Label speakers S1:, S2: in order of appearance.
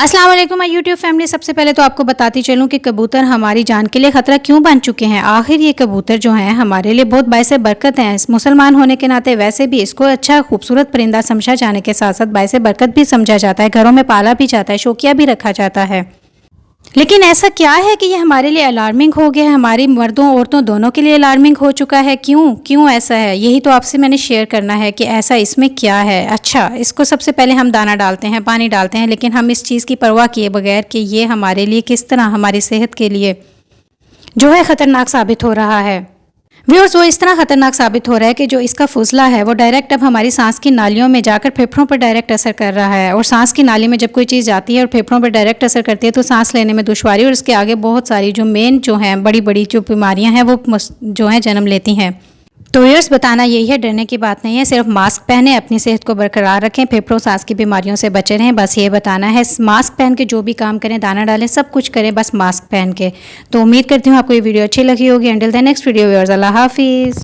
S1: अस्सलाम वालेकुम my YouTube family. सबसे पहले तो आपको बताती चलूं कि कबूतर हमारी जान के लिए ख़तरा क्यों बन चुके हैं। आखिर ये कबूतर जो हैं हमारे लिए बहुत बाइसे बरकत हैं। मुसलमान होने के नाते वैसे भी इसको अच्छा खूबसूरत परिंदा समझा जाने के साथ साथ बाइसे बरकत भी समझा जाता है। घरों में पाला भी जाता है, शौकिया भी रखा जाता है। लेकिन ऐसा क्या है कि ये हमारे लिए अलार्मिंग हो गया है, हमारी मर्दों औरतों दोनों के लिए अलार्मिंग हो चुका है। क्यों ऐसा है, यही तो आपसे मैंने शेयर करना है कि ऐसा इसमें क्या है। अच्छा, इसको सबसे पहले हम दाना डालते हैं, पानी डालते हैं, लेकिन हम इस चीज़ की परवाह किए बगैर कि ये हमारे लिए किस तरह हमारी सेहत के लिए जो है ख़तरनाक साबित हो रहा है। व्यूअर्स, वो इस तरह ख़तरनाक साबित हो रहा है कि जो इसका फुजला है वो डायरेक्ट अब हमारी सांस की नालियों में जाकर फेफड़ों पर डायरेक्ट असर कर रहा है। और सांस की नाली में जब कोई चीज़ जाती है और फेफड़ों पर डायरेक्ट असर करती है तो सांस लेने में दुश्वारी और उसके आगे बहुत सारी जो मेन जो हैं बड़ी बड़ी जो बीमारियां हैं वो जो हैं जन्म लेती हैं। तो व्यूअर्स, बताना यही है, डरने की बात नहीं है। सिर्फ मास्क पहने, अपनी सेहत को बरकरार रखें, फेफड़ों सांस की बीमारियों से बचे रहें, बस ये बताना है। मास्क पहन के जो भी काम करें, दाना डालें, सब कुछ करें, बस मास्क पहन के। तो उम्मीद करती हूँ आपको ये वीडियो अच्छी लगी होगी। Until the next video viewers, अल्लाह हाफिज़।